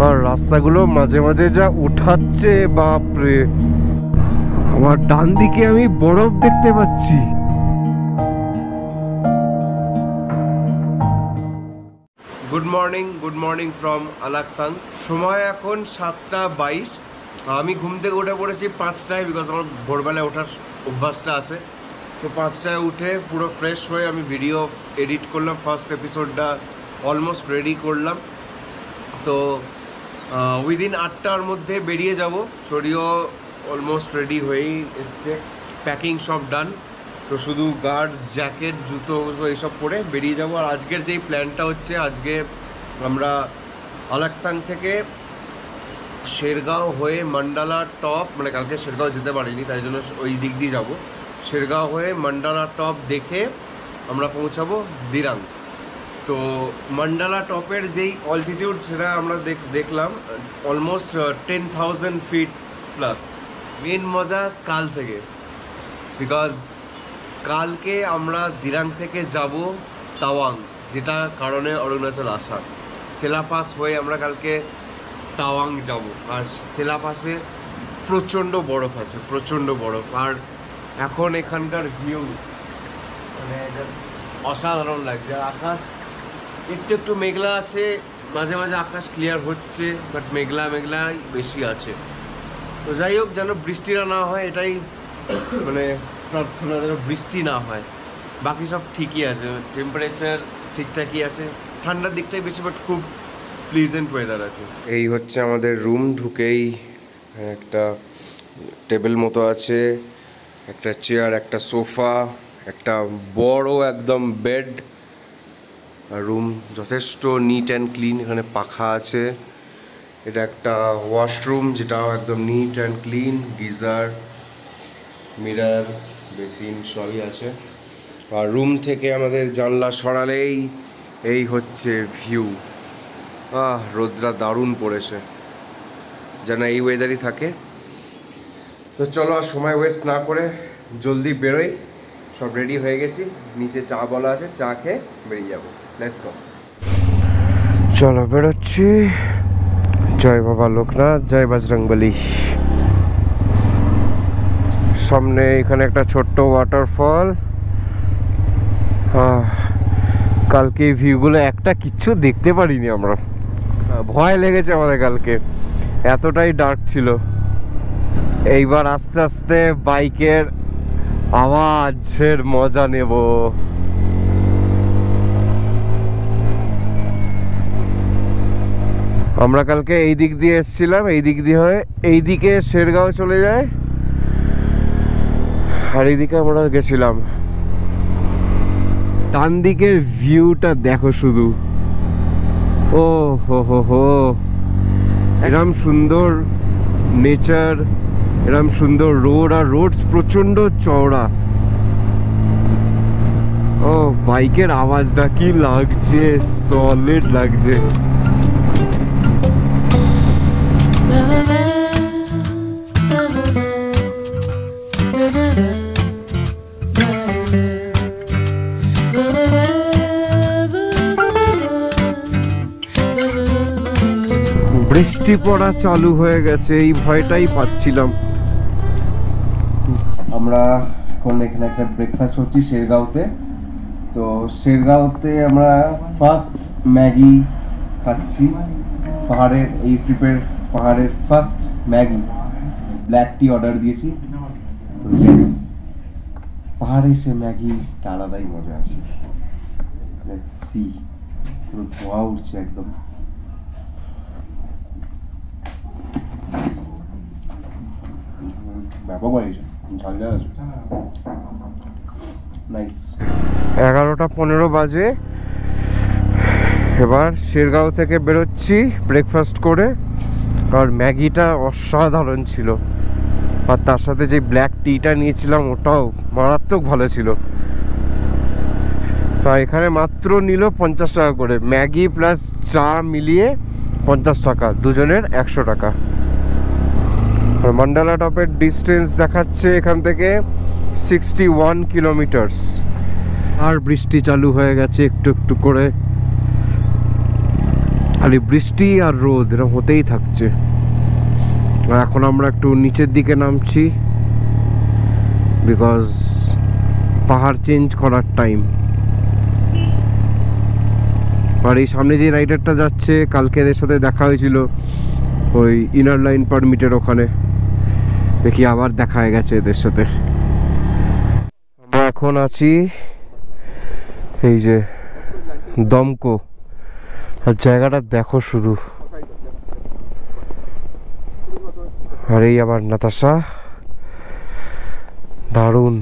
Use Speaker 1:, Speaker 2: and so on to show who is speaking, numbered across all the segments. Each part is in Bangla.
Speaker 1: আর রাস্তাগুলো মাঝে মাঝে যা উঠাচ্ছে, বাপরে। আমার ডান দিকে আমি বরফ দেখতে পাচ্ছি। Good morning from Alakatang. সময় এখন 7:22। আমি ঘুম থেকে উঠে পড়েছি 5টায়, বিকজ আমার ভোরবেলায় ওঠার অভ্যাসটা আছে। তো 5টায় উঠে পুরো ফ্রেশ হয়ে আমি ভিডিও এডিট করলাম। ফার্স্ট এপিসোডটা অলমোস্ট রেডি করলাম। তো উইদিন 8টার মধ্যে বেরিয়ে যাব। চড়িও অলমোস্ট রেডি হয়েই এসছে, প্যাকিং সব ডান। তো শুধু গার্ডস, জ্যাকেট, জুতো এইসব পরে বেরিয়ে যাব। আর আজকের যেই প্ল্যানটা হচ্ছে, আজকে আমরা আলাকতাং থেকে শেরগাঁও হয়ে মন্ডালা টপ, মানে কালকে শেরগাঁও যেতে পারিনি, তাই জন্য ওই দিক দিয়ে যাবো। শেরগাঁও হয়ে মন্ডালা টপ দেখে আমরা পৌঁছাবো দিরাং। তো মন্ডালা টপের যেই অল্টিটিউড, সেটা আমরা দেখলাম অলমোস্ট 10,000 ফিট প্লাস। মেন মজা কাল থেকে, বিকজ কালকে আমরা দিরাং থেকে যাব তাওয়াং, যেটা কারণে অরুণাচল আসা। সেলাপাস হয়ে আমরা কালকে তাওয়াং যাব। আর সেলাপাসে প্রচণ্ড বরফ আছে, প্রচণ্ড বরফ। আর এখন এখানকার ভিউ মানে অসাধারণ লাগছে। আর আকাশ একটু একটু মেঘলা আছে, মাঝে মাঝে আকাশ ক্লিয়ার হচ্ছে, বাট মেঘলা মেঘলাই বেশি আছে। তো যাই হোক, যেন বৃষ্টিটা না হয়, এটাই মানে প্রার্থনা, যেন বৃষ্টি না হয়। বাকি সব ঠিকই আছে, টেম্পারেচার ঠিকঠাকই আছে। ঠান্ডার দিকটাই বেশি, বাট খুব প্লিজেন্ট ওয়েদার আছে। এই হচ্ছে আমাদের রুম। ঢুকেই একটা টেবিল মতো আছে, একটা চেয়ার, একটা সোফা, একটা বড় একদম বেড। আর রুম যথেষ্ট নিট অ্যান্ড ক্লিন। এখানে পাখা আছে। এটা একটা ওয়াশরুম, যেটাও একদম neat and clean. Geyser, mirror, basin সবই আছে। আর রুম থেকে আমাদের জানলা সরালেই এই হচ্ছে ভিউ। রোদটা দারুণ পড়েছে, যেন এই ওয়েদারই থাকে। তো চলো, আর সময় ওয়েস্ট না করে জলদি বেরোই। সব রেডি হয়ে গেছি, নিচে চা বলা আছে, চা খেয়ে বেরিয়ে যাবো। Let's go. চলো, বেরোচ্ছি। জয় বাবা লোকনাথ, জয় বজরংবলী। সামনে এখানে একটা ছোট্ট ওয়াটারফল। কালকে এই ভিউগুলো একটা কিচ্ছু দেখতে পারিনি আমরা। ভয় লেগেছে আমাদের কালকে, এতটাই ডার্ক ছিল। এইবার আস্তে আস্তে বাইকের আওয়াজের মজা নেব। আমরা কালকে এই দিক দিয়ে এসেছিলাম, এই দিক দিয়ে হয়ে এই দিকে শেরগাঁও চলে যায়, আর এইদিকে আমরা গেছিলাম। ডান দিকের ভিউটা দেখো শুধু, ও হো হো হো, এরম সুন্দর নেচার, এরম সুন্দর রোড। আর রোডস প্রচন্ড চওড়া। ও, বাইকের আওয়াজটা কি লাগছে, সলিড লাগছে। বৃষ্টি পড়া চালু হয়ে গেছে, এই ভয়টাই পাচ্ছিলাম। আমরা এখন এখানে একটা ব্রেকফাস্ট হচ্ছি শেরগাঁওতে। তো শেরগাঁওতে আমরা ফার্স্ট ম্যাগি খাচ্ছি। পাহাড়ের এই ট্রিপের পাহাড়ের first Maggi. Black tea order দিয়েছি। তো ইয়েস, পাহাড়ে সে ম্যাগিটা আলাদাই মজা আসে। Let's see. পুরো ধোঁয়া উঠছে একদম। ব্যাপক বাড়িছে, ঝাল ঝাল আছে। নাইস। 11:15 বাজে। এবার শেরগাঁও থেকে বেরোচ্ছি ব্রেকফাস্ট করে। আর ম্যাগিটা অসাধারণ ছিল, আর তার সাথে যে ব্ল্যাক টিটা নিয়েছিলাম ওটাও মারাত্মক ভালো ছিল। আর এখানে মাত্র নিল 50 টাকা করে, ম্যাগি প্লাস চা মিলিয়ে 50 টাকা, দুজনের 100 টাকা। আর মন্ডালা টপের ডিস্টেন্স দেখাচ্ছে এখান থেকে 61 কিলোমিটার্স। আর বৃষ্টি চালু হয়ে গেছে একটু একটু করে। খালি বৃষ্টি আর রোদ এরকম হতেই থাকছে। আর এখন আমরা একটু নিচের দিকে নামছি, বিকজ পাহাড় চেঞ্জ করার টাইম। আর এই সামনে যে রাইডারটা যাচ্ছে, কালকে এদের সাথে দেখা হয়েছিল ওই ইনার লাইন পারমিটের ওখানে, দেখি আবার দেখা হয়ে গেছে এদের সাথে। আমরা এখন আছি এই যে দমকো, আর জায়গাটা দেখো শুধু। আর এই আবার নাতাশা, দারুণ।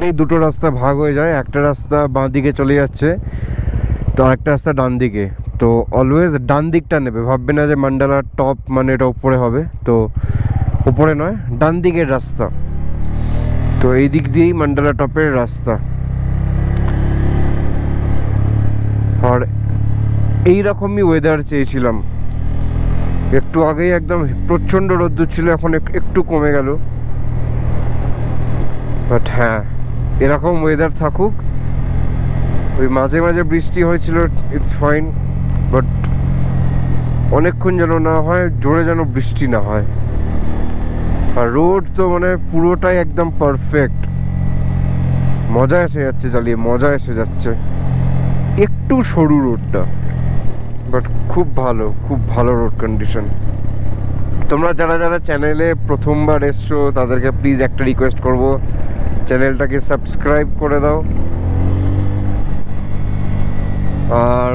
Speaker 1: এই দুটো রাস্তা ভাগ হয়ে যায়, একটা রাস্তা বাঁ দিকে চলে যাচ্ছে, তো আরেকটা রাস্তা ডান দিকে। তো অলওয়েজ ডান দিকটা নেবে, ভাববে না যে মান্ডালা টপ মানে এটা উপরে হবে, তো উপরে নয়, ডান দিকের রাস্তা। তো এই দিক দিয়েই মান্ডালা টপের রাস্তা। আর এইরকমই ওয়েদার চেয়েছিলাম। একটু আগেই একদম প্রচণ্ড রোদ্দুর ছিল, এখন একটু কমে গেল। বাট হ্যাঁ, এরকম ওয়েদার থাকুক। ওই মাঝে মাঝে বৃষ্টি হয়েছিল, ইটস ফাইন, বাট অনেকক্ষণ যেন না হয়, জোরে যেন বৃষ্টি না হয়। আর রোড তো মানে পুরোটাই একদম পারফেক্ট, মজা এসে যাচ্ছে চালিয়ে, মজা এসে যাচ্ছে। একটু সরু রোডটা, বাট খুব ভালো, খুব ভালো রোড কন্ডিশন। তোমরা যারা যারা চ্যানেলে প্রথমবার এসছো তাদেরকে প্লিজ একটা রিকোয়েস্ট করব, চ্যানেলটাকে সাবস্ক্রাইব করে দাও। আর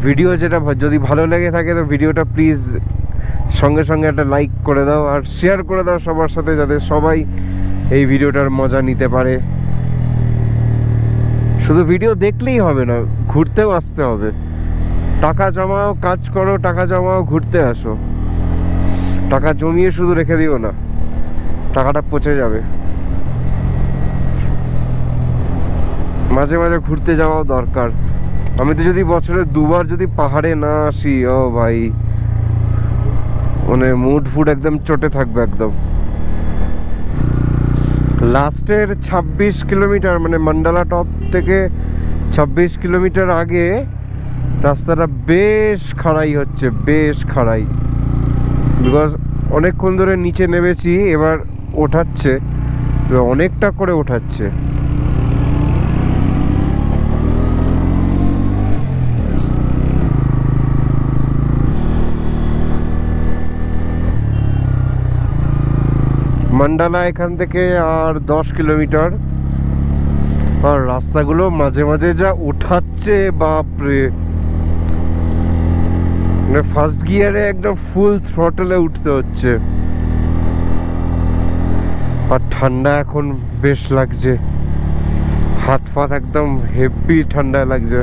Speaker 1: ভিডিও যেটা যদি ভালো লেগে থাকে তো ভিডিওটা প্লিজ সঙ্গে সঙ্গে একটা লাইক করে দাও, আর শেয়ার করে দাও সবার সাথে, যাতে সবাই এই ভিডিওটার মজা নিতে পারে। শুধু ভিডিও দেখলেই হবে না, ঘুরতেও আসতে হবে। টাকা জমাও, কাজ করো, টাকা জমাও, ঘুরতে আসো। টাকা জমিয়ে শুধু রেখে দিও না, টাকাটা পচে যাবে। মাঝে মাঝে ঘুরতে যাওয়াও দরকার। আমি তো যদি বছরে দুবার যদি পাহাড়ে না আসি, ও ভাই, মানে মুড ফুড একদম চটে থাকবে একদম। লাস্টের 26 কিলোমিটার মানে মান্ডালা টপ থেকে 26 কিলোমিটার আগে রাস্তাটা বেশ খাড়াই হচ্ছে, বেশ খাড়াই। বিকজ অনেকক্ষণ ধরে নিচে নেমেছি, এবার ওঠাচ্ছে, অনেকটা করে ওঠাচ্ছে। মান্ডালা এখান থেকে আর 10 কিলোমিটার। আর রাস্তাগুলো মাঝে মাঝে যা উঠাচ্ছে, বাপরে, মানে ফার্স্ট গিয়ারে একদম ফুল থ্রটলে উঠতে হচ্ছে। আর ঠান্ডা এখন বেশ লাগছে, হাত ফাত একদম হেভি ঠান্ডা লাগছে।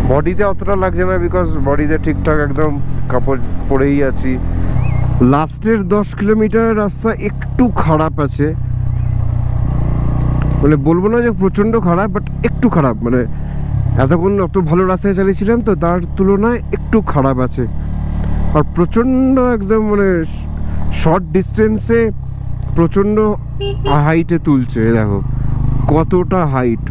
Speaker 1: বডিতে অতটা লাগছে না, বিকজ বডিতে ঠিকঠাক একদম কাপড় পরেই আছি। লাস্টের 10 কিলোমিটার রাস্তা একটু খারাপ আছে, মানে বলবো না যে প্রচণ্ড খারাপ, বাট একটু খারাপ। মানে এতক্ষণ অত ভালো রাস্তায় চালিয়েছিলাম তো তার তুলনায় একটু খারাপ আছে। আর প্রচণ্ড একদম মানে শর্ট ডিস্টেন্সে প্রচণ্ড হাইটে তুলছে, দেখো কতটা হাইট।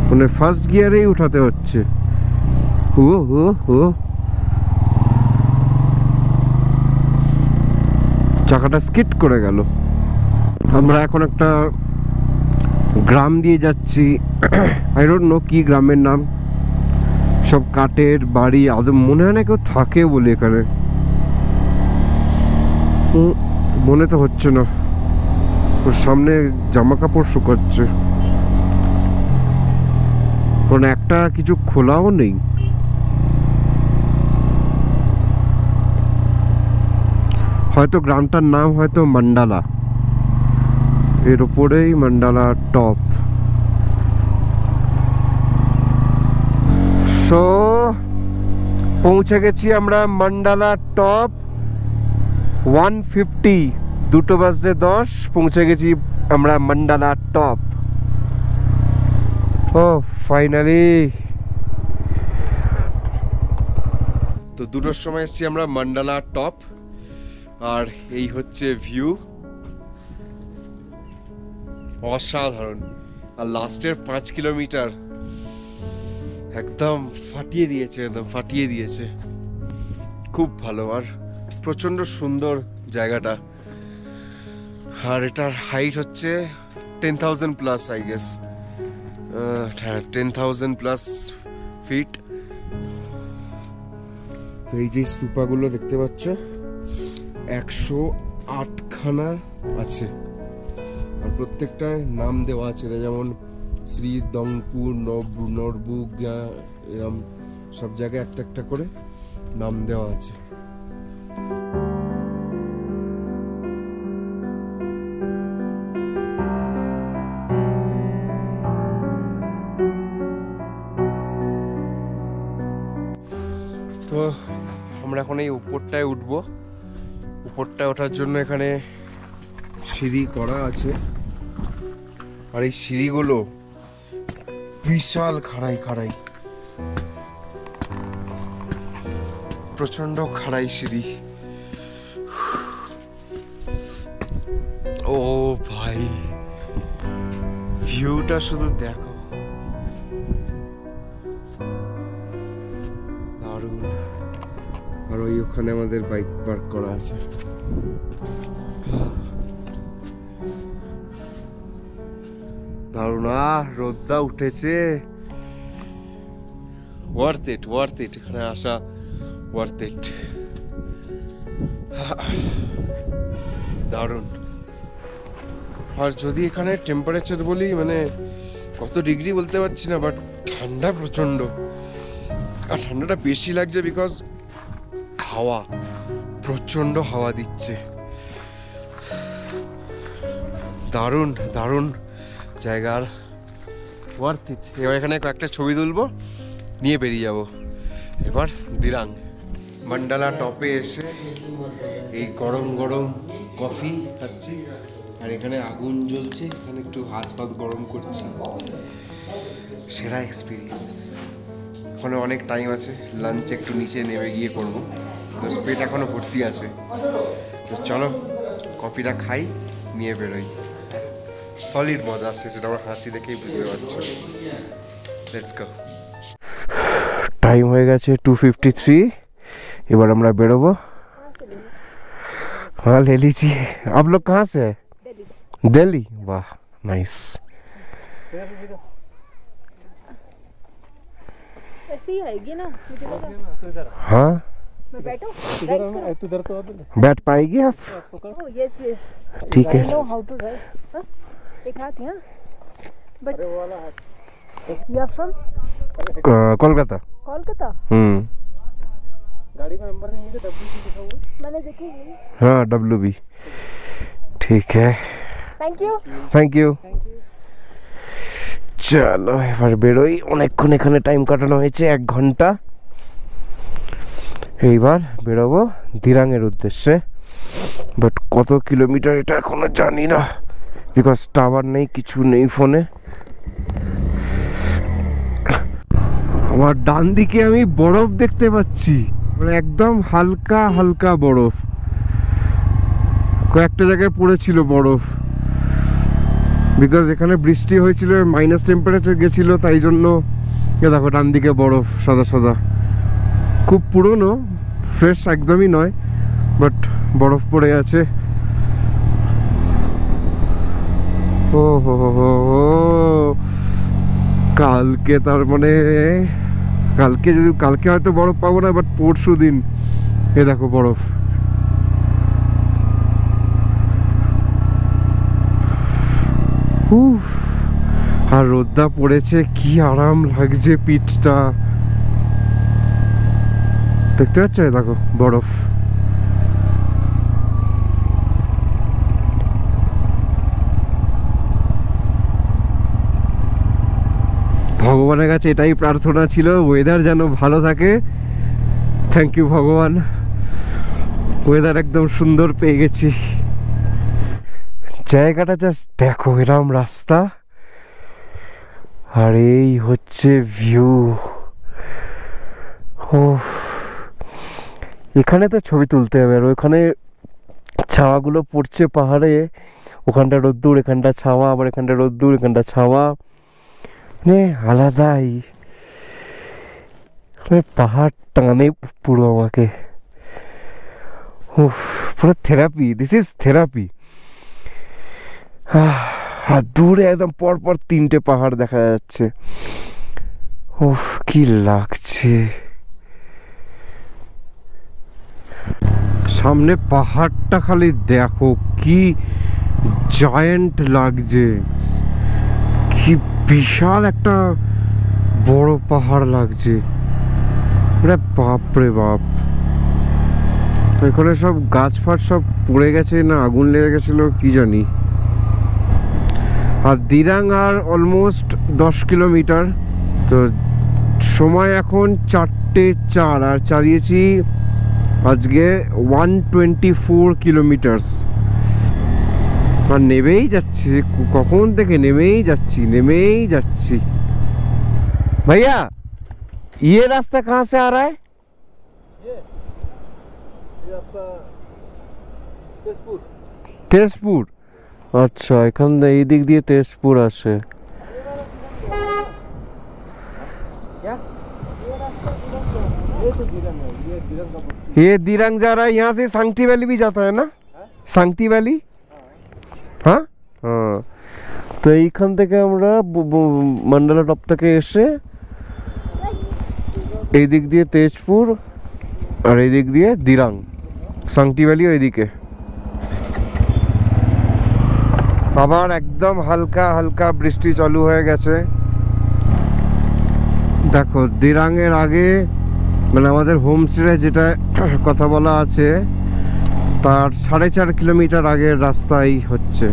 Speaker 1: মানে ফার্স্ট গিয়ারেই উঠাতে হচ্ছে। ও ও ও, চাকাটা স্কিড করে গেল। আমরা এখন একটা গ্রাম দিয়ে যাচ্ছি, আই ডোন্ট নো কি গ্রামের নাম। সব কাঠের বাড়ি, আদৌ মনে হয় না কেউ থাকে বলে এখানে, মনে তো হচ্ছে না। ওর সামনে জামা কাপড় শুকাচ্ছে, কারণ একটা কিছু খোলাও নেই। হয়তো গ্রামটার নাম হয়তো মান্ডালা, এর উপরেই মান্ডালা টপ। সো পৌঁছে গেছি আমরা মান্ডালা টপ। 1:50, 2:10 পৌঁছে গেছি আমরা মান্ডালা টপ। ও ফাইনালি। তো 2টোর সময় এসেছি আমরা মান্ডালা টপ, আর এই হচ্ছে ভিউ। অসাধারণ। আর লাস্টের 5 কিলোমিটার একদম ফাটিয়ে দিয়েছে, একদম ফাটিয়ে দিয়েছে। খুব ভালো আর প্রচণ্ড সুন্দর জায়গাটা। আর এটার হাইট হচ্ছে 10,000 প্লাস, আই গেস। হ্যাঁ, 10,000 প্লাস ফিট। তো এই যে স্তূপাগুলো দেখতে পাচ্ছ, 108খানা আছে। আর প্রত্যেকটায় নাম দেওয়া আছে, যেমন শ্রী দংপুর, নরবুগ, এরম সব জায়গায় একটা একটা করে নাম দেওয়া আছে। তো আমরা এখন এই উপরটায় উঠবো। উপরটায় ওঠার জন্য এখানে সিঁড়ি করা আছে। আর এই সিঁড়িগুলো বিশাল খাড়াই খাড়াই, প্রচন্ড খাড়াই সিঁড়ি। ও ভাই, ভিউটা শুধু দেখো, দারুণ। আর ওই ওখানে আমাদের বাইক পার্ক করা আছে। দারুণ। রোদটা উঠেছে, ওয়ার্থ ইট, ওয়ার্থ ইট, এখানে আসা ওয়ার্থ ইট। দারুণ। আর যদি এখানে টেম্পারেচার বলি, মানে কত ডিগ্রি বলতে পারছি না, বাট ঠান্ডা প্রচন্ড। আর ঠান্ডাটা বেশি লাগছে বিকজ হাওয়া, প্রচন্ড হাওয়া দিচ্ছে। দারুণ দারুণ জায়গার, ওয়ার্থ ইট। এবার এখানে কয়েকটা ছবি তুলবো, নিয়ে বেরিয়ে যাব। এবার দিরাং মান্ডালা টপে এসে এই গরম গরম কফি খাচ্ছি। আর এখানে আগুন জ্বলছে, এখানে একটু হাত পাত গরম করছি। সেরা এক্সপিরিয়েন্স। ওখানে অনেক টাইম আছে, লাঞ্চ একটু নিচে নেমে গিয়ে করবো, তো পেট এখনো ভর্তি আছে। তো চলো কফিটা খাই, নিয়ে বেরোই। সলিড মজা আসছে, সেটা আমার হাসি দেখেই বুঝতে পারছো। Let's go. টাইম হয়ে গেছে 2:53। এবার আমরা বেরোবো। हाँ ले लीजिए। आप लोग कहाँ से है? दिल्ली। वाह नाइस।
Speaker 2: ऐसे ही आएगी ना, मुझे लगा।
Speaker 1: हाँ
Speaker 2: मैं बैठूं?
Speaker 1: बैठ पाएगी आप?
Speaker 2: Oh yes yes.
Speaker 1: ठीक है।
Speaker 2: I know how to drive. हाँ? एक हाथ यहाँ। But you are from
Speaker 1: Kolkata.
Speaker 2: Kolkata?
Speaker 3: गाड़ी का नंबर नहीं है, WB लिखा हुआ।
Speaker 2: मैंने देखी नहीं।
Speaker 1: हाँ WB। ठीक है,
Speaker 2: Thank you.
Speaker 1: Thank you. চলো এবার বেরোই। অনেকক্ষণ এখানে টাইম কাটানো হয়েছে, 1 ঘন্টা। এইবার বেরোবো দিরাংয়ের উদ্দেশ্যে। বাট কত কিলোমিটার এটা এখনো জানি না, বিকজ টাওয়ার নেই, কিছু নেই ফোনে। আমার ডান দিকে আমি বরফ দেখতে পাচ্ছি, মানে একদম হালকা হালকা বরফ। কয়েকটা জায়গায় পড়েছিল বরফ, বিকজ এখানে বৃষ্টি হয়েছিল, মাইনাস টেম্পারেচার গেছিল, তাই জন্য এ দেখো ডান দিকে বরফ সাদা সাদা। খুব পুরনো, ফ্রেশ একদমই নয়, বাট বরফ পড়ে আছে। ও হো হো হো, কালকে তার মানে কালকে হয়তো বরফ পাবো না, বাট পরশু দিন এ দেখো বরফ। আর রোদটা পড়েছে, কি আরাম লাগছে পিঠটা। দেখতে পাচ্ছ, দেখো বরফ। ভগবানের কাছে এটাই প্রার্থনা ছিল, ওয়েদার যেন ভালো থাকে। থ্যাংক ইউ ভগবান, ওয়েদার একদম সুন্দর পেয়ে গেছি। জায়গাটা জাস্ট দেখো, এরম রাস্তা আর এই হচ্ছে ভিউ। ও এখানে তো ছবি তুলতে হবে। আর ওইখানে ছাওয়াগুলো পড়ছে পাহাড়ে, ওখানটা রোদ্দুর, এখানটা ছাওয়া, আবার এখানটা রোদ্দুর, এখানটা ছাওয়া, মানে আলাদাই। পাহাড় টানে পুরো আমাকে, উফ, পুরো থেরাপি, দিস ইজ থেরাপি। আর দূরে একদম পরপর 3টে পাহাড় দেখা যাচ্ছে, উফ কি লাগছে। সামনে পাহাড়টা খালি দেখো, কি জায়ান্ট লাগছে, কি বিশাল একটা বড় পাহাড় লাগছে, বাপ রে বাপ। তো এখানে সব গাছ ফাট সব পড়ে গেছে, না আগুন লেগে গেছিল কি জানি। আর দিরাং আর অলমোস্ট 10 কিলোমিটার। তো সময় এখন 4:04 আর চালিয়েছি আজকে 124 কিলোমিটার্স। আর নেমেই যাচ্ছি, কখন থেকে নেমেই যাচ্ছি। ভাইয়া ये रास्ता कहाँ से आ रहा है?
Speaker 3: ये आपका तेजपुर।
Speaker 1: তেজপুর, আচ্ছা, এখান এই দিক দিয়ে তেজপুর আসে।
Speaker 3: क्या ये तो दिरंग है, ये दिरंग का बस्ती।
Speaker 1: ये दिरंग जा रहा है, यहाँ से सांगटी वैली भी जाता है ना? सांगटी वैली, হ্যাঁ হ্যাঁ। তো এইখান থেকে আমরা মন্ডলা টপ থেকে এসে এই দিক দিয়ে তেজপুর আর এই দিক দিয়ে দিরাং, সাংটি ভ্যালি ওইদিকে। আবার একদম হালকা হালকা বৃষ্টি চালু হয়ে গেছে। দেখো দিরাংয়ের আগে, মানে আমাদের হোমস্টে যেটা কথা বলা আছে তার 4.5 কিলোমিটার আগের রাস্তাই হচ্ছে।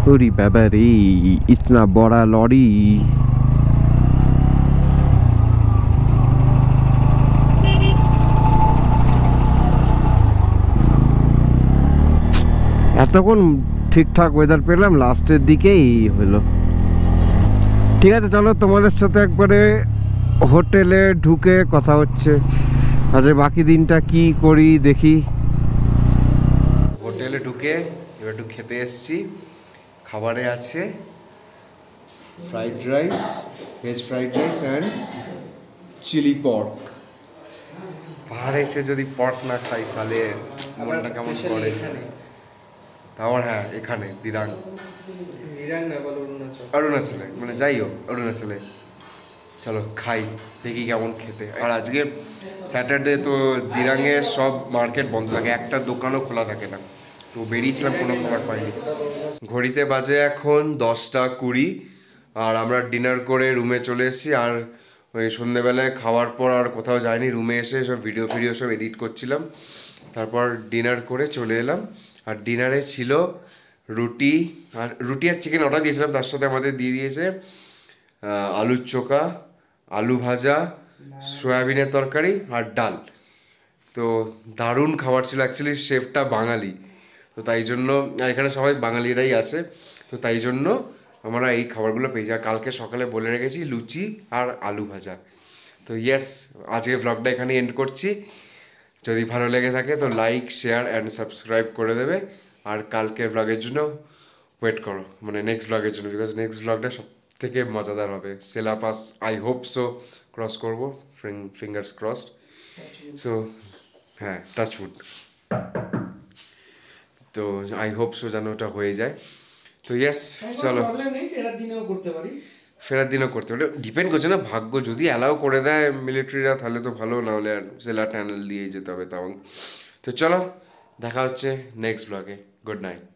Speaker 1: ওরে বাবা রে, ইতনা বড়া লরি। এতক্ষণ ঠিকঠাক ওয়েদার পেলাম, লাস্টের দিকেই হলো। ঠিক আছে, চলো তোমাদের সাথে একবারে হোটেলে ঢুকে কথা হচ্ছে। আজ বাকি দিনটা কি করি দেখি। হোটেলে ঢুকে এবার একটু খেতে এসছি। খাবারে আছে fried rice, veg fried rice and chilli pork. পাহাড়ে এসে যদি পর্ক না খাই তাহলে মনটা কেমন করে। তারপর হ্যাঁ, এখানে দিরাং
Speaker 3: না বলো অরুণাচল।
Speaker 1: অরুণাচলে, মানে যাই হোক অরুণাচলে। চলো খাই, দেখি কেমন খেতে। আর আজকে স্যাটারডে, তো দিরাংয়ে সব মার্কেট বন্ধ থাকে, একটা দোকানও খোলা থাকে না। তো বেরিয়েছিলাম, কোনো খাবার পাইনি। ঘড়িতে বাজে এখন 10:20 আর আমরা ডিনার করে রুমে চলে এসেছি। আর ওই সন্ধ্যেবেলায় খাওয়ার পর আর কোথাও যাইনি, রুমে এসে সব ভিডিও সব এডিট করছিলাম। তারপর ডিনার করে চলে এলাম। আর ডিনারে ছিল রুটি আর চিকেন অর্ডার দিয়েছিলাম, তার সাথে আমাদের দিয়ে দিয়েছে আলুর চোখা, আলু ভাজা, সয়াবিনের তরকারি আর ডাল। তো দারুণ খাবার ছিল। অ্যাকচুয়ালি শেফটা বাঙালি, তো তাই জন্য, আর এখানে সবাই বাঙালিরাই আছে, তো তাই জন্য আমরা এই খাবারগুলো পেয়েছি। আর কালকে সকালে বলে রেখেছি লুচি আর আলু ভাজা। তো ইয়েস, আজকে ব্লগটা এখানে এন্ড করছি। যদি ভালো লেগে থাকে তো লাইক, শেয়ার অ্যান্ড সাবস্ক্রাইব করে দেবে। আর কালকের ব্লগের জন্য ওয়েট করো, মানে নেক্সট ব্লগের জন্য, বিকজ নেক্সট ব্লগটা সব থেকে মজাদার হবে। Sela pass I hope so cross করবো, ফিঙ্গার্স ক্রসড। সো হ্যাঁ, টাচউড। তো আই হোপ সো যেন ওটা হয়ে যায়। তো ইয়েস, চলো।
Speaker 3: প্রবলেম নেই, ফেরার দিনেও করতে পারি।
Speaker 1: ফেরার দিনও করতে পারে, ডিপেন্ড করছে না ভাগ্য। যদি অ্যালাউ করে দেয় মিলিটারিরা তাহলে তো ভালো, না হলে আর সেলা টানেল দিয়ে যেতে হবে তাও। তো চলো, দেখা হচ্ছে নেক্সট ব্লগে। Good night.